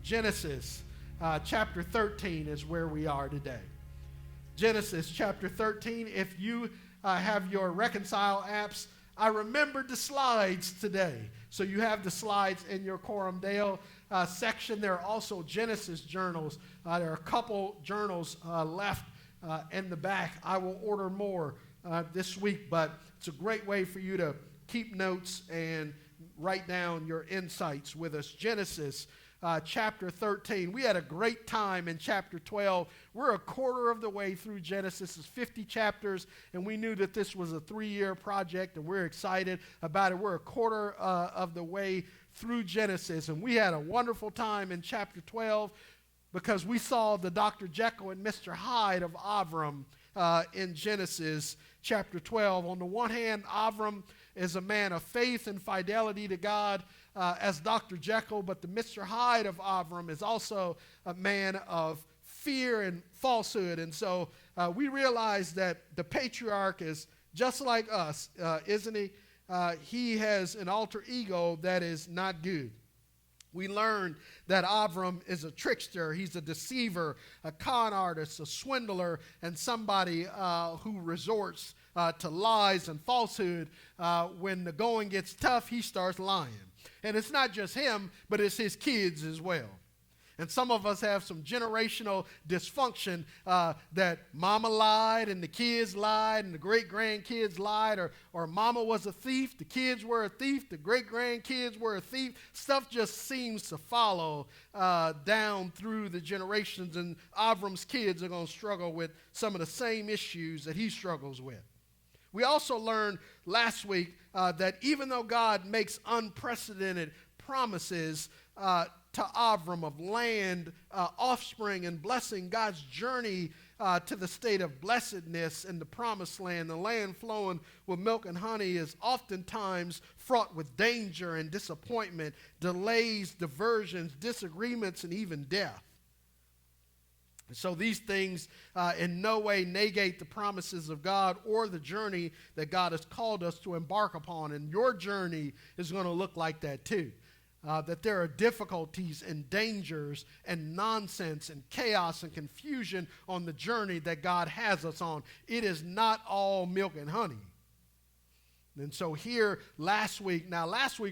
Genesis chapter 13 is where we are today. Genesis chapter 13. If you have your Reconcile apps, I remembered the slides today. So you have the slides in your Coram Deo section. There are also Genesis journals. There are a couple journals left in the back. I will order more this week, but it's a great way for you to keep notes and write down your insights with us. Genesis chapter 13. We had a great time in chapter 12. We're a quarter of the way through Genesis. It's 50 chapters, and we knew that this was a 3-year project, and we're excited about it. We're a quarter of the way through Genesis, and we had a wonderful time in chapter 12 because we saw the Dr. Jekyll and Mr. Hyde of Avram in Genesis chapter 12. On the one hand, Avram is a man of faith and fidelity to God as Dr. Jekyll, but the Mr. Hyde of Avram is also a man of fear and falsehood. And so we realize that the patriarch is just like us, isn't he? He has an alter ego that is not good. We learned that Avram is a trickster. He's a deceiver, a con artist, a swindler, and somebody who resorts to lies and falsehood. When the going gets tough, he starts lying. And it's not just him, but it's his kids as well. And some of us have some generational dysfunction that mama lied and the kids lied and the great-grandkids lied, or mama was a thief, the kids were a thief, the great-grandkids were a thief. Stuff just seems to follow down through the generations, and Avram's kids are going to struggle with some of the same issues that he struggles with. We also learned last week that even though God makes unprecedented promises to Avram of land, offspring, and blessing, God's journey to the state of blessedness in the promised land, the land flowing with milk and honey, is oftentimes fraught with danger and disappointment, delays, diversions, disagreements, and even death. So these things in no way negate the promises of God or the journey that God has called us to embark upon. And your journey is going to look like that too. That there are difficulties and dangers and nonsense and chaos and confusion on the journey that God has us on. It is not all milk and honey. And so here last week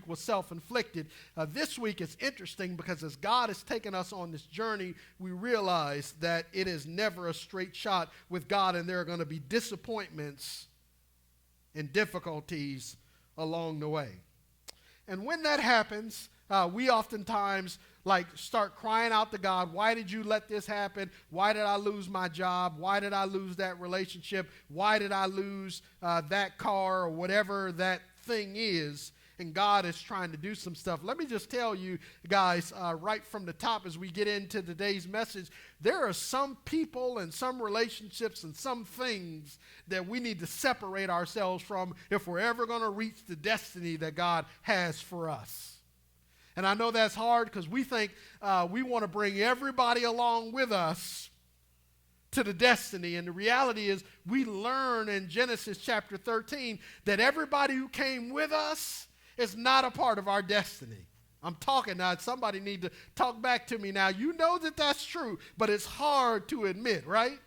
was self-inflicted. This week is interesting because as God has taken us on this journey, we realize that it is never a straight shot with God, and there are going to be disappointments and difficulties along the way. And when that happens, we oftentimes start crying out to God, why did you let this happen? Why did I lose my job? Why did I lose that relationship? Why did I lose that car or whatever that thing is? And God is trying to do some stuff. Let me just tell you guys right from the top as we get into today's message, there are some people and some relationships and some things that we need to separate ourselves from if we're ever going to reach the destiny that God has for us. And I know that's hard because we think we want to bring everybody along with us to the destiny. And the reality is we learn in Genesis chapter 13 that everybody who came with us is not a part of our destiny. I'm talking now. Somebody need to talk back to me now. You know that that's true, but it's hard to admit, right?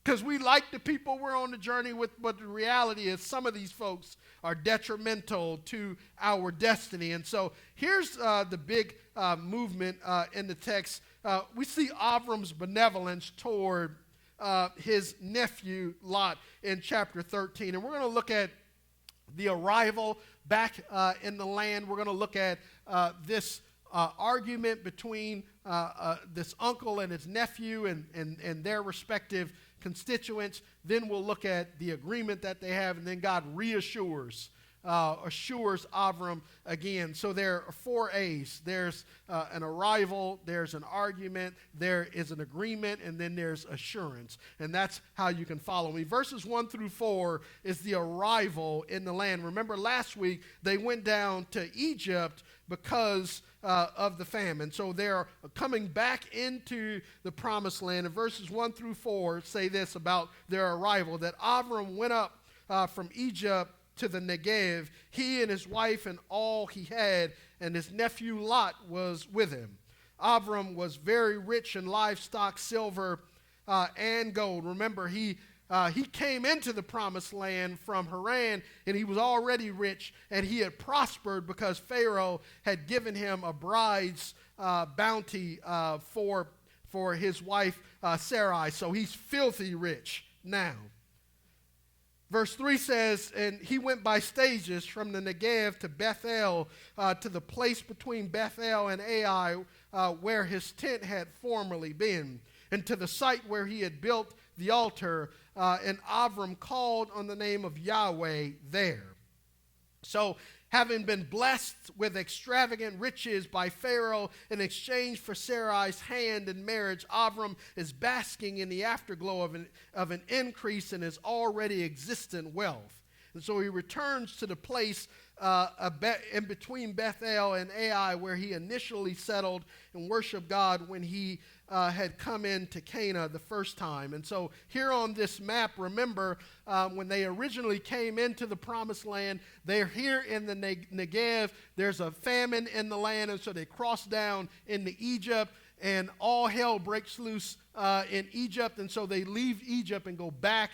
Because we like the people we're on the journey with, but the reality is some of these folks are detrimental to our destiny. And so here's the big movement in the text. We see Avram's benevolence toward his nephew Lot in chapter 13. And we're going to look at the arrival back in the land. We're going to look at this argument between this uncle and his nephew and their respective constituents. Then we'll look at the agreement that they have, and then God assures Avram again. So there are 4 A's. There's an arrival, there's an argument, there is an agreement, and then there's assurance. And that's how you can follow me. Verses 1 through 4 is the arrival in the land. Remember last week they went down to Egypt because of the famine. So they're coming back into the promised land. And verses 1 through 4 say this about their arrival, that Avram went up from Egypt to the Negev, he and his wife and all he had, and his nephew Lot was with him. Abram was very rich in livestock, silver, and gold. Remember, he came into the promised land from Haran, and he was already rich, and he had prospered because Pharaoh had given him a bride's bounty for his wife Sarai. So he's filthy rich now. Verse 3 says, and he went by stages from the Negev to Bethel, to the place between Bethel and Ai, where his tent had formerly been, and to the site where he had built the altar, and Abram called on the name of Yahweh there. So, having been blessed with extravagant riches by Pharaoh in exchange for Sarai's hand in marriage, Abram is basking in the afterglow of an increase in his already existent wealth. And so he returns to the place in between Bethel and Ai where he initially settled and worshiped God when he had come into Canaan the first time. And so here on this map, remember, when they originally came into the promised land, they're here in the Negev. There's a famine in the land, and so they cross down into Egypt, and all hell breaks loose in Egypt. And so they leave Egypt and go back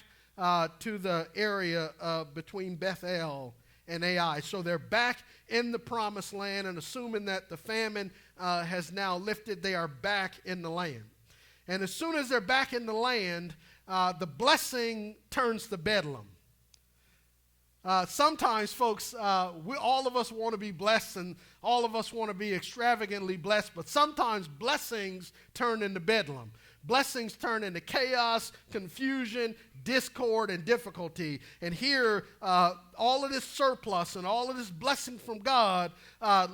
to the area between Bethel and Ai. So they're back in the promised land, and assuming that the famine has now lifted, they are back in the land. And as soon as they're back in the land, the blessing turns to bedlam. Sometimes, folks, all of us want to be blessed, and all of us want to be extravagantly blessed, but sometimes blessings turn into bedlam. Blessings turn into chaos, confusion, discord, and difficulty. And here, all of this surplus and all of this blessing from God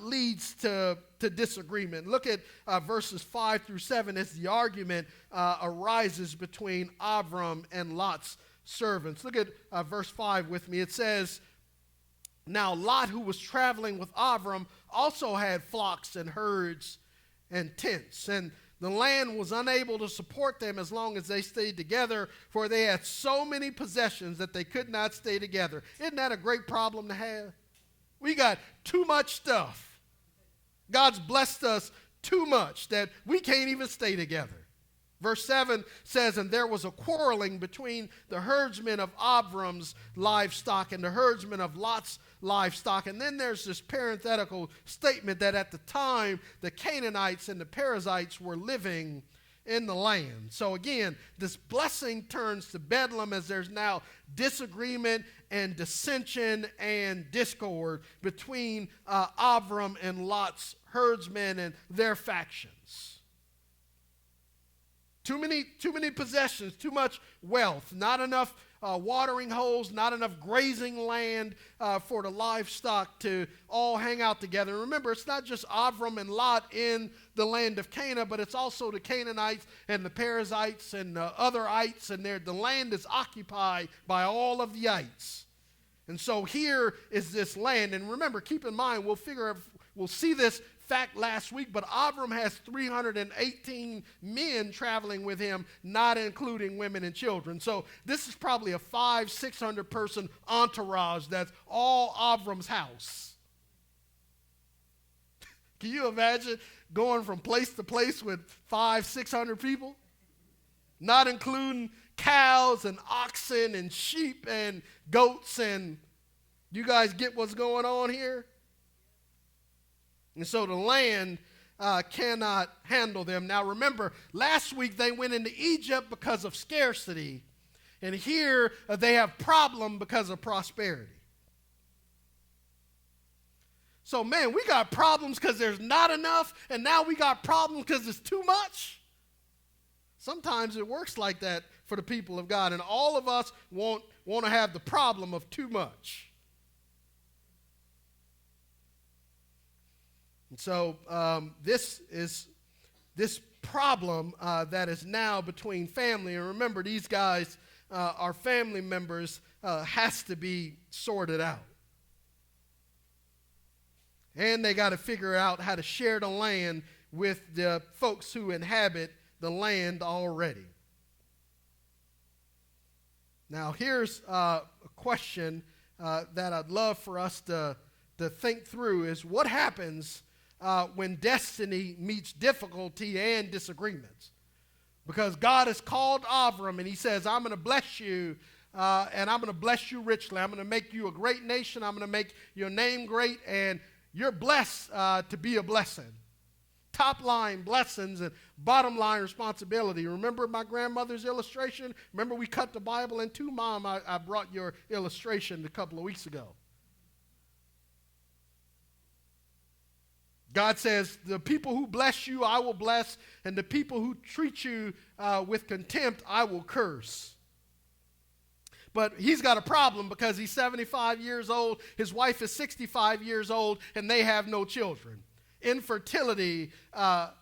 leads to disagreement. Look at verses 5 through 7 as the argument arises between Abram and Lot's servants. Look at verse 5 with me. It says, now Lot, who was traveling with Abram, also had flocks and herds and tents, and the land was unable to support them as long as they stayed together, for they had so many possessions that they could not stay together. Isn't that a great problem to have? We got too much stuff. God's blessed us too much that we can't even stay together. Verse 7 says, and there was a quarreling between the herdsmen of Abram's livestock and the herdsmen of Lot's livestock. And then there's this parenthetical statement that at the time the Canaanites and the Perizzites were living in the land. So again, this blessing turns to bedlam as there's now disagreement and dissension and discord between Abram and Lot's herdsmen and their factions. Too many possessions, too much wealth, not enough watering holes, not enough grazing land for the livestock to all hang out together. Remember, it's not just Abram and Lot in the land of Canaan, but it's also the Canaanites and the Perizzites and the other ites, and the land is occupied by all of the ites. And so here is this land, and remember, keep in mind, we'll see this fact last week, but Abram has 318 men traveling with him, not including women and children. So this is probably a 500-600 person entourage that's all Abram's house. Can you imagine going from place to place with 500-600 people? Not including cows and oxen and sheep and goats, and you guys get what's going on here? And so the land cannot handle them. Now remember, last week they went into Egypt because of scarcity. And here they have problem because of prosperity. So man, we got problems because there's not enough, and now we got problems because it's too much. Sometimes it works like that for the people of God, and all of us want to have the problem of too much. And so this problem that is now between family, and remember, these guys are family members, has to be sorted out. And they got to figure out how to share the land with the folks who inhabit the land already. Now, here's a question that I'd love for us to think through is what happens when destiny meets difficulty and disagreements. Because God has called Avram and he says, I'm going to bless you and I'm going to bless you richly. I'm going to make you a great nation. I'm going to make your name great and you're blessed to be a blessing. Top line blessings and bottom line responsibility. Remember my grandmother's illustration? Remember we cut the Bible in two? Mom, I brought your illustration a couple of weeks ago. God says, the people who bless you, I will bless, and the people who treat you with contempt, I will curse. But he's got a problem because he's 75 years old, his wife is 65 years old, and they have no children. Infertility has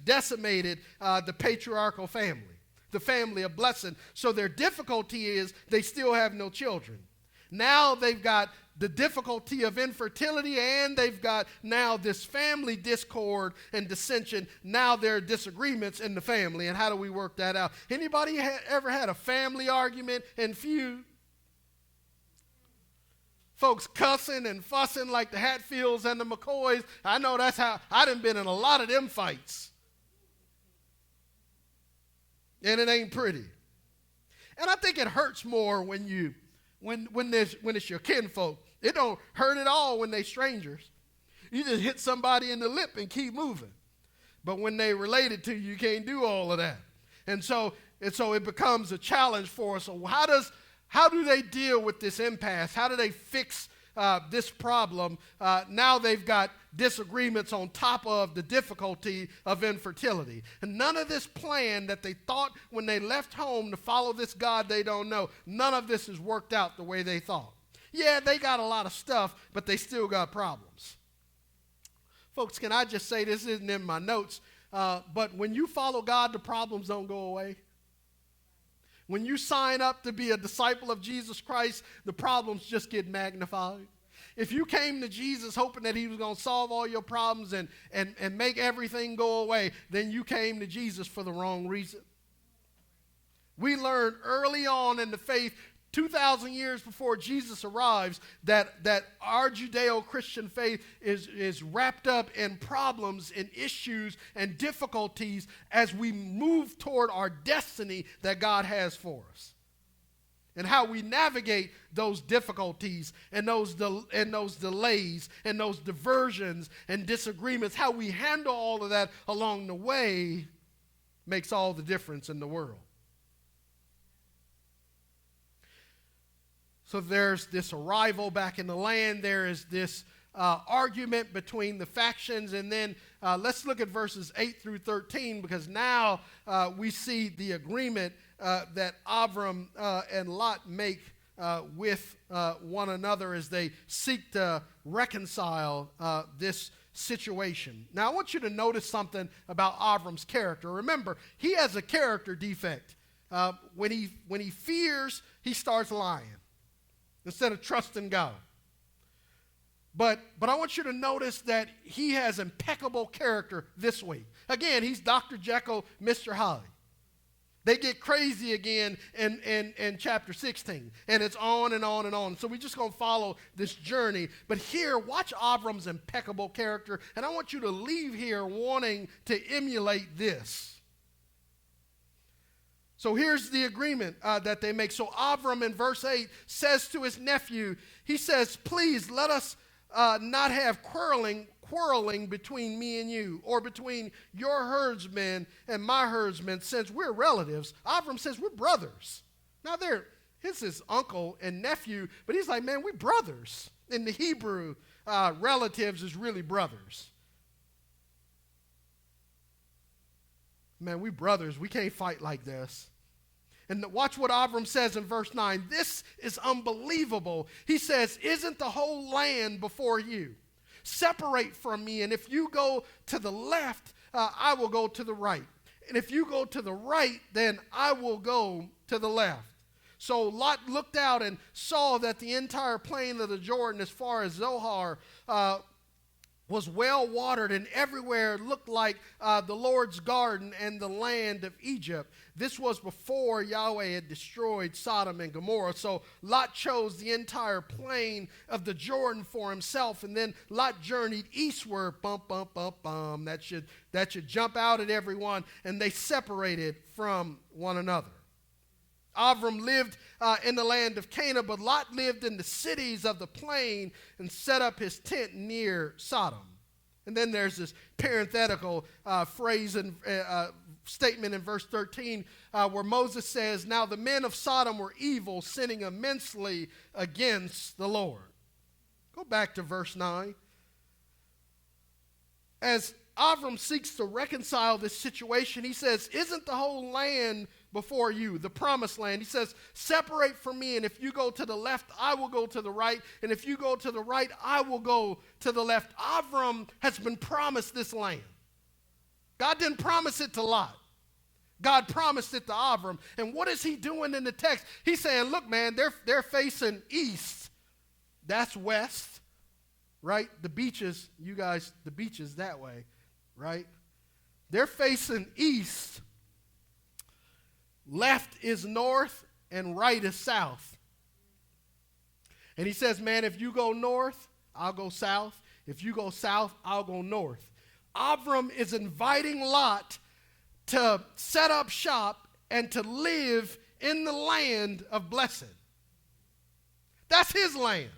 decimated the patriarchal family, the family of blessing. So their difficulty is they still have no children. Now they've got the difficulty of infertility, and they've got now this family discord and dissension. Now there are disagreements in the family, and how do we work that out? Anybody ever had a family argument and feud? Folks cussing and fussing like the Hatfields and the McCoys. I know that's how I done been in a lot of them fights. And it ain't pretty. And I think it hurts more when it's your kinfolk. It don't hurt at all when they strangers. You just hit somebody in the lip and keep moving. But when they related to you, you can't do all of that. And so it becomes a challenge for us. So how do they deal with this impasse? How do they fix this problem? Now they've got disagreements on top of the difficulty of infertility. And none of this plan that they thought when they left home to follow this God they don't know, none of this has worked out the way they thought. Yeah, they got a lot of stuff, but they still got problems. Folks, can I just say, this isn't in my notes, but when you follow God, the problems don't go away. When you sign up to be a disciple of Jesus Christ, the problems just get magnified. If you came to Jesus hoping that he was going to solve all your problems and make everything go away, then you came to Jesus for the wrong reason. We learned early on in the faith, 2,000 years before Jesus arrives, that our Judeo-Christian faith is wrapped up in problems and issues and difficulties as we move toward our destiny that God has for us. And how we navigate those difficulties and those delays and those diversions and disagreements, how we handle all of that along the way makes all the difference in the world. So there's this arrival back in the land. There is this argument between the factions. And then let's look at verses 8 through 13, because now we see the agreement that Avram and Lot make with one another as they seek to reconcile this situation. Now, I want you to notice something about Avram's character. Remember, he has a character defect. When he fears, he starts lying instead of trusting God. But I want you to notice that he has impeccable character this week. Again, he's Dr. Jekyll, Mr. Hyde. They get crazy again in chapter 16. And it's on and on and on. So we're just going to follow this journey. But here, watch Avram's impeccable character. And I want you to leave here wanting to emulate this. So here's the agreement that they make. So Avram in verse 8 says to his nephew, he says, please let us not have quarreling between me and you, or between your herdsmen and my herdsmen, since we're relatives. Avram says we're brothers. Now he's his uncle and nephew, but he's like, man, we're brothers. In the Hebrew, relatives is really brothers. Man, we brothers. We can't fight like this. And watch what Avram says in verse 9. This is unbelievable. He says, isn't the whole land before you? Separate from me, and if you go to the left, I will go to the right. And if you go to the right, then I will go to the left. So Lot looked out and saw that the entire plain of the Jordan, as far as Zohar, was well watered, and everywhere looked like the Lord's garden and the land of Egypt. This was before Yahweh had destroyed Sodom and Gomorrah. So Lot chose the entire plain of the Jordan for himself, and then Lot journeyed eastward. Bum, bum, bum, bum. That should jump out at everyone, and they separated from one another. Avram lived in the land of Canaan, but Lot lived in the cities of the plain and set up his tent near Sodom. And then there's this parenthetical phrase and statement in verse 13 where Moses says, "Now the men of Sodom were evil, sinning immensely against the Lord." Go back to verse 9. As Avram seeks to reconcile this situation, he says, "Isn't the whole land before you, the promised land?" He says, "Separate from me, and if you go to the left, I will go to the right, and if you go to the right, I will go to the left." Avram has been promised this land. God didn't promise it to Lot. God promised it to Avram. And what is he doing in the text? He's saying, look, man, they're facing east. That's west, right? The beaches, you guys, the beaches that way, right? They're facing east. Left is north and right is south. And he says, man, if you go north, I'll go south. If you go south, I'll go north. Avram is inviting Lot to set up shop and to live in the land of blessing. That's his land.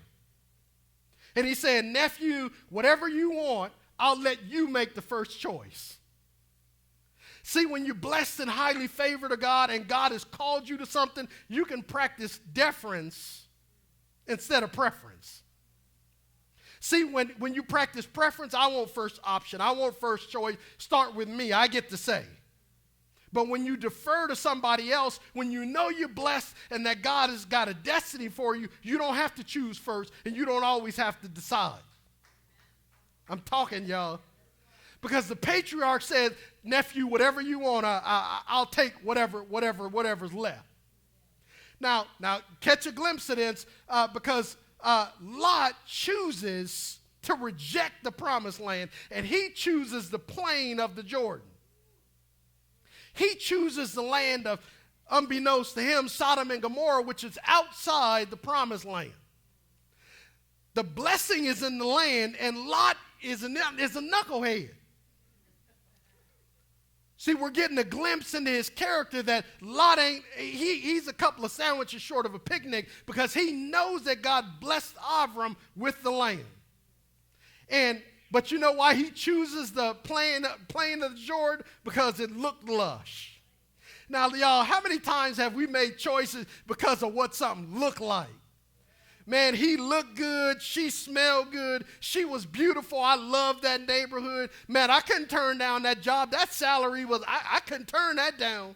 And he said, nephew, whatever you want, I'll let you make the first choice. See, when you're blessed and highly favored of God and God has called you to something, you can practice deference instead of preference. See, when you practice preference, I want first option. I want first choice. Start with me. I get to say. But when you defer to somebody else, when you know you're blessed and that God has got a destiny for you, you don't have to choose first and you don't always have to decide. I'm talking, y'all. Because the patriarch said, nephew, whatever you want, I'll take whatever's left. Now, catch a glimpse of this because Lot chooses to reject the promised land, and he chooses the plain of the Jordan. He chooses the land of, unbeknownst to him, Sodom and Gomorrah, which is outside the promised land. The blessing is in the land, and Lot is a knucklehead. See, we're getting a glimpse into his character that Lot he's a couple of sandwiches short of a picnic because he knows that God blessed Avram with the land. But you know why he chooses the plain of the Jordan? Because it looked lush. Now, y'all, how many times have we made choices because of what something looked like? Man, he looked good. She smelled good. She was beautiful. I loved that neighborhood. Man, I couldn't turn down that job. That salary was, I couldn't turn that down.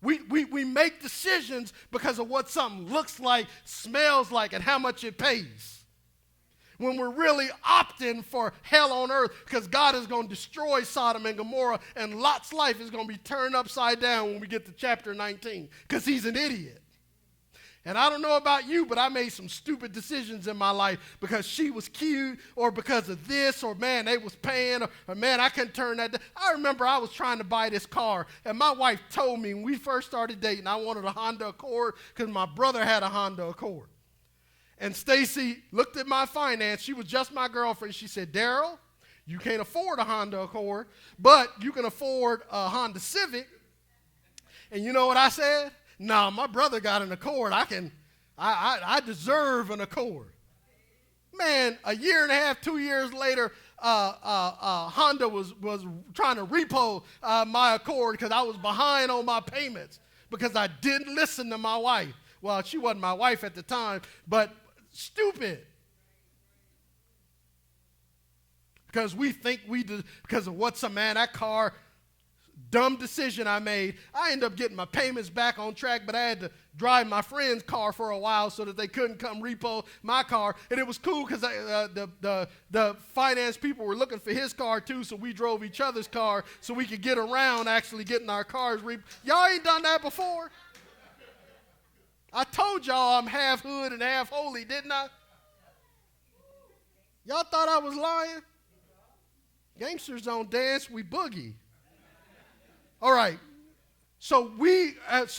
We make decisions because of what something looks like, smells like, and how much it pays. When we're really opting for hell on earth because God is going to destroy Sodom and Gomorrah and Lot's life is going to be turned upside down when we get to chapter 19 because he's an idiot. And I don't know about you, but I made some stupid decisions in my life because she was cute or because of this or, man, they was paying or man, I couldn't turn that down. I remember I was trying to buy this car, and my wife told me when we first started dating I wanted a Honda Accord because my brother had a Honda Accord. And Stacy looked at my finance. She was just my girlfriend. She said, Daryl, you can't afford a Honda Accord, but you can afford a Honda Civic. And you know what I said? No, my brother got an Accord. I deserve an Accord. Man, a year and a half, 2 years later, Honda was trying to repo my Accord because I was behind on my payments because I didn't listen to my wife. Well, she wasn't my wife at the time, but stupid. Because we think we did, because of what's a man, that car, dumb decision I made. I ended up getting my payments back on track, but I had to drive my friend's car for a while so that they couldn't come repo my car. And it was cool because the finance people were looking for his car too, so we drove each other's car so we could get around actually getting our cars repoed. Y'all ain't done that before? I told y'all I'm half hood and half holy, didn't I? Y'all thought I was lying? Gangsters don't dance, we boogie. All right. So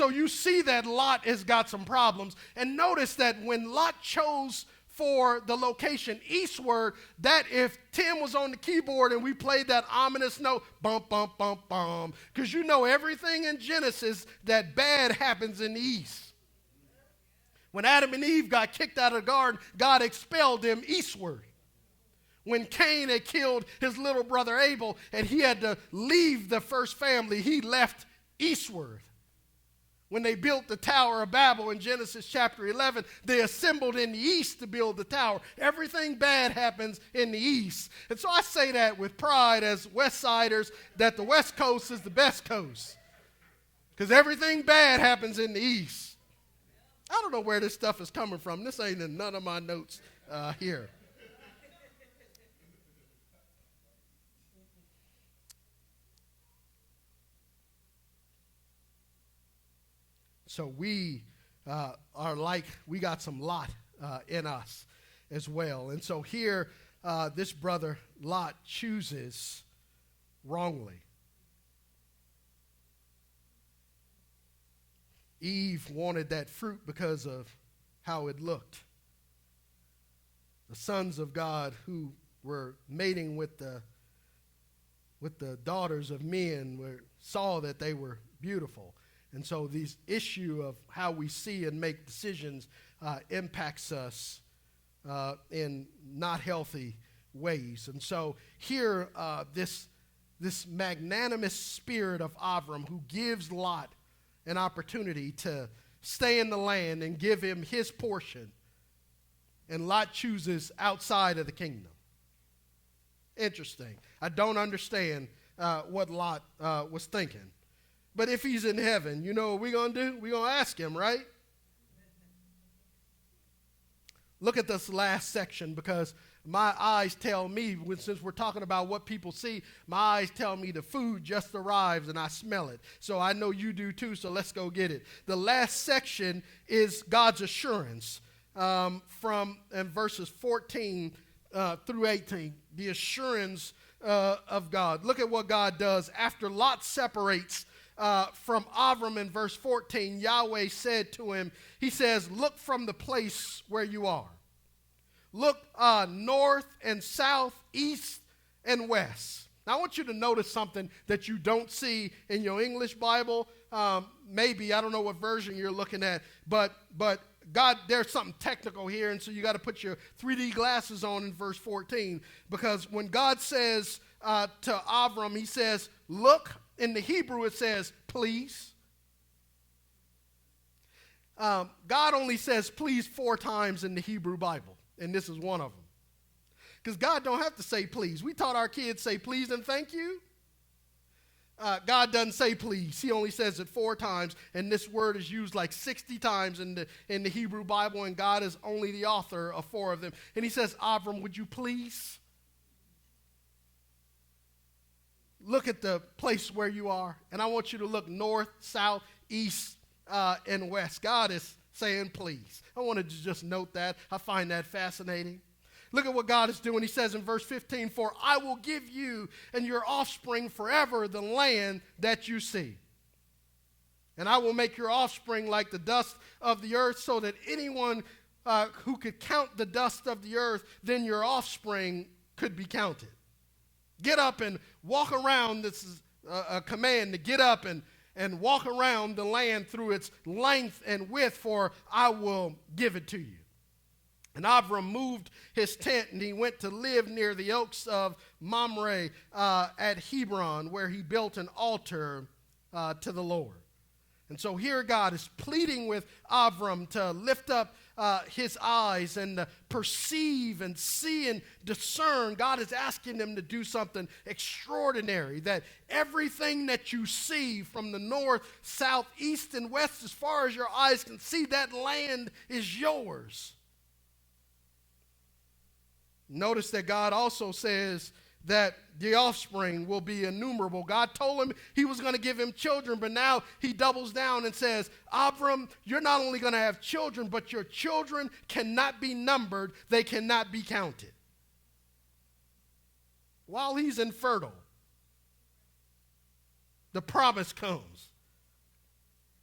you see that Lot has got some problems. And notice that when Lot chose for the location eastward, that if Tim was on the keyboard and we played that ominous note, bump, bump, bump, bump, because you know everything in Genesis that bad happens in the east. When Adam and Eve got kicked out of the garden, God expelled them eastward. When Cain had killed his little brother Abel and he had to leave the first family, he left eastward. When they built the Tower of Babel in Genesis chapter 11, they assembled in the east to build the tower. Everything bad happens in the east. And so I say that with pride as West Siders, that the West Coast is the best coast. Because everything bad happens in the east. I don't know where this stuff is coming from. This ain't in none of my notes here. So we are like, we got some Lot in us as well. And so here, this brother Lot chooses wrongly. Eve wanted that fruit because of how it looked. The sons of God who were mating with the daughters of men saw that they were beautiful. And so this issue of how we see and make decisions impacts us in not healthy ways. And so here, this magnanimous spirit of Avram who gives Lot an opportunity to stay in the land and give him his portion, and Lot chooses outside of the kingdom. Interesting. I don't understand what Lot was thinking. But if he's in heaven, you know what we're going to do? We're going to ask him, right? Look at this last section, because my eyes tell me, since we're talking about what people see, my eyes tell me the food just arrives and I smell it. So I know you do too, so let's go get it. The last section is God's assurance from verses 14 through 18, the assurance of God. Look at what God does after Lot separates from Avram in verse 14. Yahweh said to him, he says, look from the place where you are. Look north and south, east and west. Now I want you to notice something that you don't see in your English Bible. Maybe, I don't know what version you're looking at, but God, there's something technical here, and so you got to put your 3D glasses on in verse 14, because when God says to Avram, he says, look. In the Hebrew, it says, please. God only says please 4 times in the Hebrew Bible, and this is one of them. Because God don't have to say please. We taught our kids say please and thank you. God doesn't say please. He only says it 4 times, and this word is used like 60 times in the Hebrew Bible, and God is only the author of 4 of them. And he says, Avram, would you please look at the place where you are, and I want you to look north, south, east, and west. God is saying please. I wanted to just note that. I find that fascinating. Look at what God is doing. He says in verse 15, for I will give you and your offspring forever the land that you see. And I will make your offspring like the dust of the earth, so that anyone who could count the dust of the earth, then your offspring could be counted. Get up and walk around. This is a command to get up and walk around the land through its length and width, for I will give it to you. And Avram moved his tent, and he went to live near the oaks of Mamre at Hebron, where he built an altar to the Lord. And so here God is pleading with Avram to lift up his eyes and perceive and see and discern. God is asking him to do something extraordinary, that everything that you see from the north, south, east, and west, as far as your eyes can see, that land is yours. Notice that God also says that the offspring will be innumerable. God told him he was going to give him children, but now he doubles down and says, Avram, you're not only going to have children, but your children cannot be numbered. They cannot be counted. while he's infertile, the promise comes.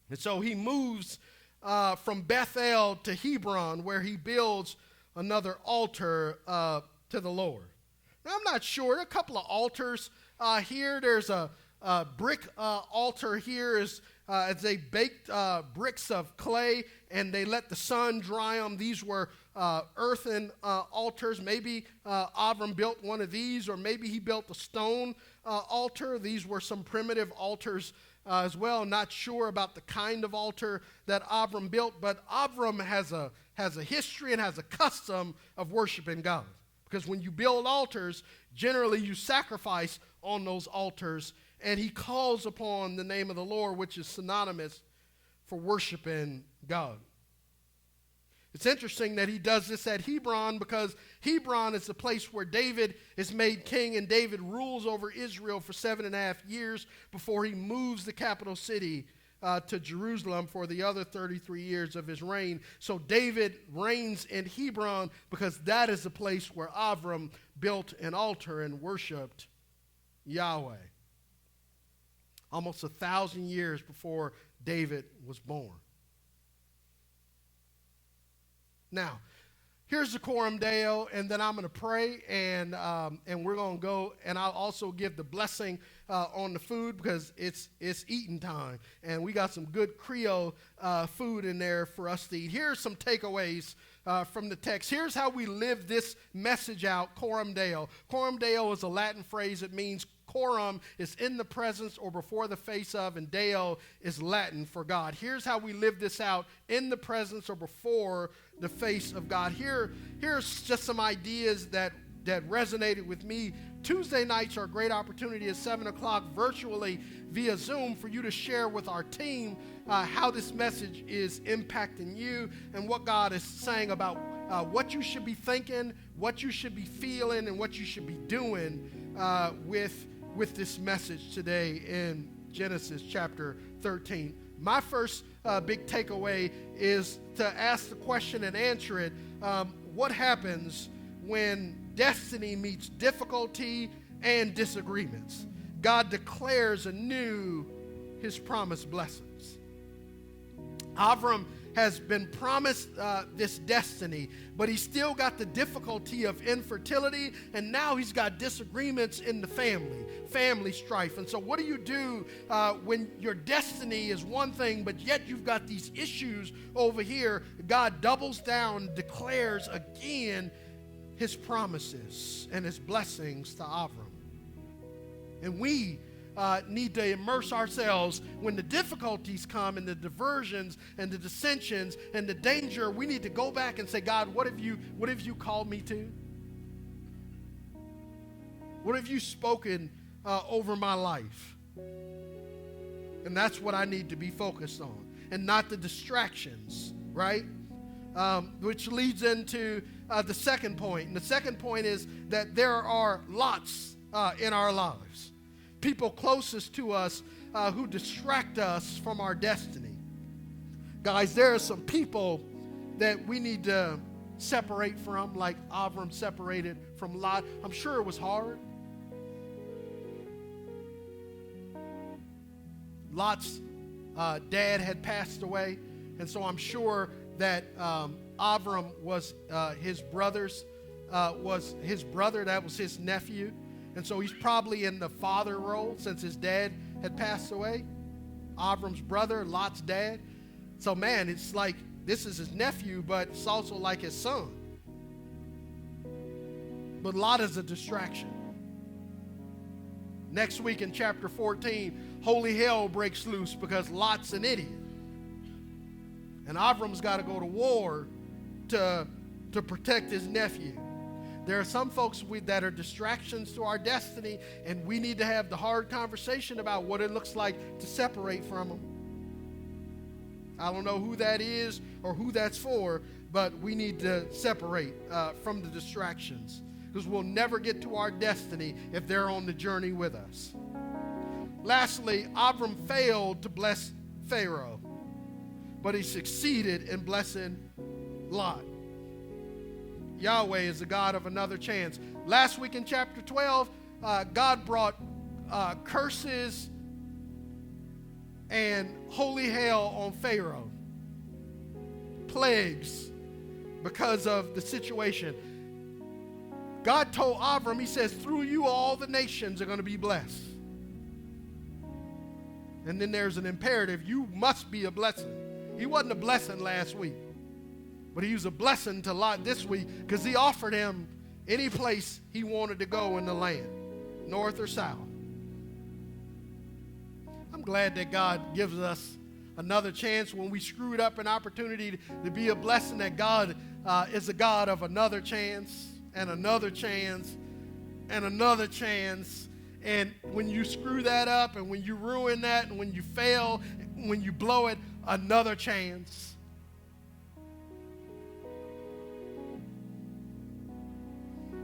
And so he moves from Bethel to Hebron, where he builds another altar to the Lord. Now, I'm not sure. There are a couple of altars here. There's a brick altar here as they baked bricks of clay and they let the sun dry them. These were earthen altars. Maybe Avram built one of these, or maybe he built a stone altar. These were some primitive altars as well. Not sure about the kind of altar that Avram built, but Avram has a history and has a custom of worshiping God. Because when you build altars, generally you sacrifice on those altars, and he calls upon the name of the Lord, which is synonymous for worshiping God. It's interesting that he does this at Hebron, because Hebron is the place where David is made king, and David rules over Israel for 7.5 years before he moves the capital city to Jerusalem for the other 33 years of his reign. So David reigns in Hebron because that is the place where Avram built an altar and worshiped Yahweh. Almost 1,000 years before David was born. Now, here's the Coram Deo, and then I'm going to pray, and we're going to go, and I'll also give the blessing on the food, because it's eating time, and we got some good Creole food in there for us to eat. Here's some takeaways from the text. Here's how we live this message out, Coram Deo. Coram Deo is a Latin phrase. It means coram is in the presence or before the face of, and Deo is Latin for God. Here's how we live this out: in the presence or before the face of God. Here's just some ideas that resonated with me. Tuesday nights are a great opportunity at 7 o'clock virtually via Zoom for you to share with our team how this message is impacting you and what God is saying about what you should be thinking, what you should be feeling, and what you should be doing with this message today in Genesis chapter 13. My first big takeaway is to ask the question and answer it. What happens when destiny meets difficulty and disagreements? God declares anew his promised blessings. Avram has been promised this destiny, but he's still got the difficulty of infertility, and now he's got disagreements in the family strife. And so what do you do when your destiny is one thing, but yet you've got these issues over here? God doubles down, declares again his promises and his blessings to Avram. And we need to immerse ourselves when the difficulties come and the diversions and the dissensions and the danger. We need to go back and say, God, what have you called me to? What have you spoken over my life? And that's what I need to be focused on, and not the distractions, right? Which leads into the second point. And the second point is that there are lots in our lives. People closest to us who distract us from our destiny. Guys, there are some people that we need to separate from, like Avram separated from Lot. I'm sure it was hard. Lot's dad had passed away, and so I'm sure that Avram was his brother. That was his nephew. And so he's probably in the father role since his dad had passed away. Avram's brother, Lot's dad. So man, it's like this is his nephew, but it's also like his son. But Lot is a distraction. Next week in chapter 14, holy hell breaks loose because Lot's an idiot. And Avram's got to go to war to protect his nephew. There are some folks that are distractions to our destiny, and we need to have the hard conversation about what it looks like to separate from them. I don't know who that is or who that's for, but we need to separate from the distractions, because we'll never get to our destiny if they're on the journey with us. Lastly, Avram failed to bless Pharaoh, but he succeeded in blessing Lot. Yahweh is the God of another chance. Last week in chapter 12, God brought curses and holy hell on Pharaoh. Plagues because of the situation. God told Abram, he says, through you all the nations are going to be blessed. And then there's an imperative. You must be a blessing. He wasn't a blessing last week, but he was a blessing to Lot this week because he offered him any place he wanted to go in the land, north or south. I'm glad that God gives us another chance when we screwed up an opportunity to be a blessing, that God is a God of another chance and another chance and another chance. And when you screw that up and when you ruin that and when you fail, when you blow it, another chance.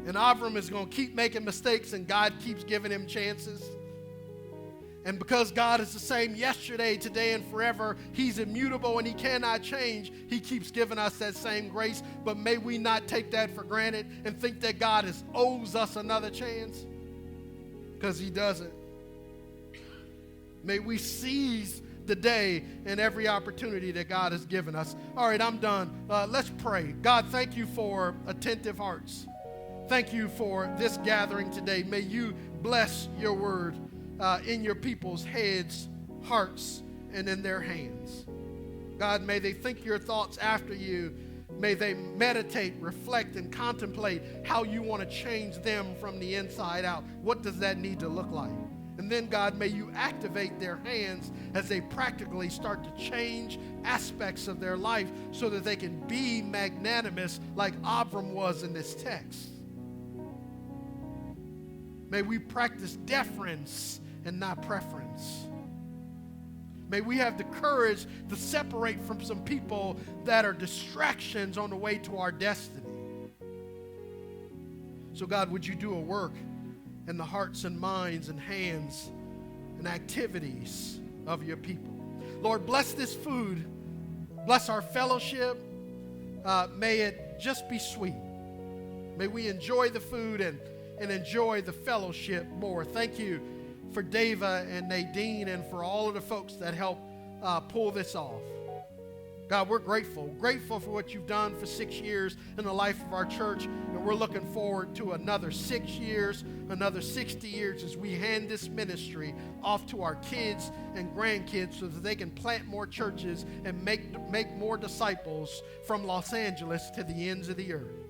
And Avram is going to keep making mistakes, and God keeps giving him chances. And because God is the same yesterday, today, and forever, he's immutable and he cannot change. He keeps giving us that same grace. But may we not take that for granted and think that God owes us another chance, because he doesn't. May we seize the day and every opportunity that God has given us. All right, I'm done. Let's pray. God, thank you for attentive hearts. Thank you for this gathering today. May you bless your word in your people's heads, hearts, and in their hands. God, may they think your thoughts after you. May they meditate, reflect, and contemplate how you want to change them from the inside out. What does that need to look like? And then, God, may you activate their hands as they practically start to change aspects of their life so that they can be magnanimous like Abram was in this text. May we practice deference and not preference. May we have the courage to separate from some people that are distractions on the way to our destiny. So God, would you do a work in the hearts and minds and hands and activities of your people. Lord, bless this food. Bless our fellowship. May it just be sweet. May we enjoy the food and enjoy the fellowship more. Thank you for Dava and Nadine and for all of the folks that helped pull this off. God, we're grateful for what you've done for 6 years in the life of our church, and we're looking forward to another 6 years, another 60 years as we hand this ministry off to our kids and grandkids so that they can plant more churches and make more disciples from Los Angeles to the ends of the earth.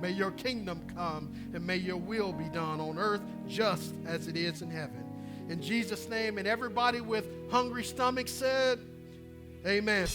May your kingdom come and may your will be done on earth just as it is in heaven. In Jesus' name, and everybody with hungry stomachs said, amen.